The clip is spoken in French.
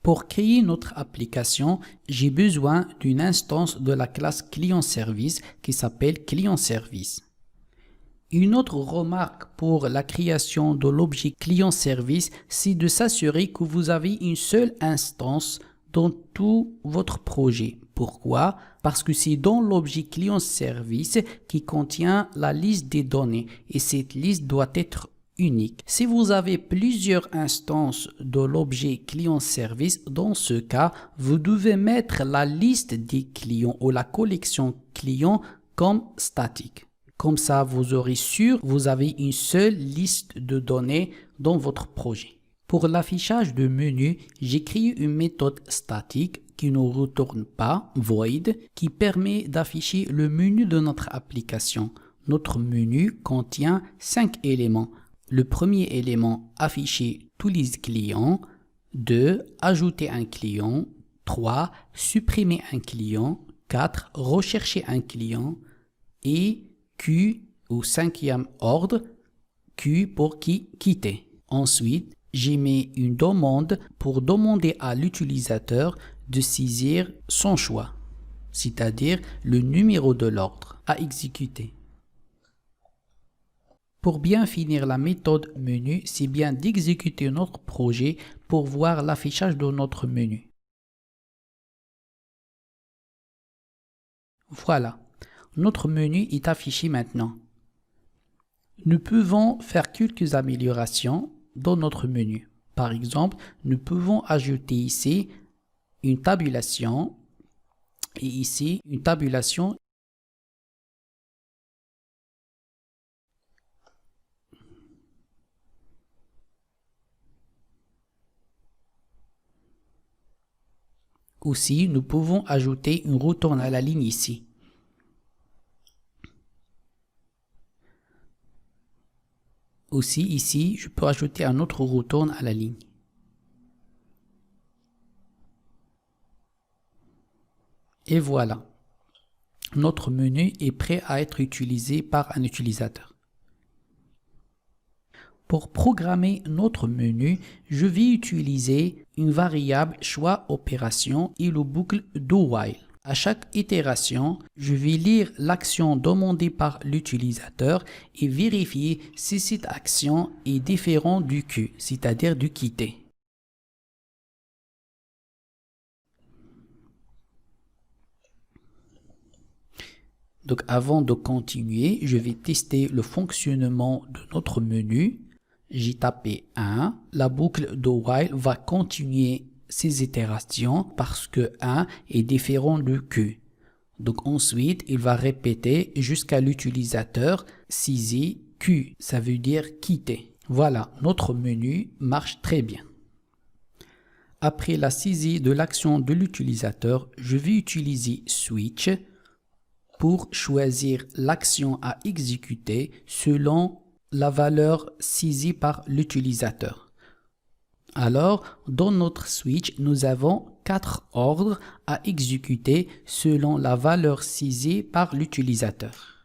Pour créer notre application, j'ai besoin d'une instance de la classe client-service qui s'appelle client-service. Une autre remarque pour la création de l'objet client-service, c'est de s'assurer que vous avez une seule instance dans tout votre projet. Pourquoi? Parce que c'est dans l'objet client-service qui contient la liste des données et cette liste doit être unique. Si vous avez plusieurs instances de l'objet client-service, dans ce cas, vous devez mettre la liste des clients ou la collection clients comme statique. Comme ça, vous aurez sûr que vous avez une seule liste de données dans votre projet. Pour l'affichage de menu, j'ai créé une méthode statique qui ne retourne pas, void, qui permet d'afficher le menu de notre application. Notre menu contient 5 éléments. Le premier élément, afficher tous les clients. 2. Ajouter un client. 3. Supprimer un client. 4. Rechercher un client. Et Q au cinquième ordre, Q pour quitter. Ensuite, j'ai mis une demande pour demander à l'utilisateur de saisir son choix, c'est-à-dire le numéro de l'ordre à exécuter. Pour bien finir la méthode menu, c'est bien d'exécuter notre projet pour voir l'affichage de notre menu. Voilà, notre menu est affiché maintenant. Nous pouvons faire quelques améliorations dans notre menu. Par exemple, nous pouvons ajouter ici une tabulation et ici une tabulation. Aussi, nous pouvons ajouter une retourne à la ligne ici. Aussi, ici, je peux ajouter un autre retourne à la ligne. Et voilà, notre menu est prêt à être utilisé par un utilisateur. Pour programmer notre menu, je vais utiliser une variable choix opération et le boucle do while. À chaque itération, je vais lire l'action demandée par l'utilisateur et vérifier si cette action est différente du Q, c'est-à-dire du quitter. Donc avant de continuer, je vais tester le fonctionnement de notre menu. J'ai tapé 1, la boucle do while va continuer ces itérations parce que 1 est différent de Q. Donc ensuite, il va répéter jusqu'à l'utilisateur saisir Q, ça veut dire quitter. Voilà, notre menu marche très bien. Après la saisie de l'action de l'utilisateur, je vais utiliser switch pour choisir l'action à exécuter selon la valeur saisie par l'utilisateur. Alors, dans notre switch, nous avons 4 ordres à exécuter selon la valeur saisie par l'utilisateur.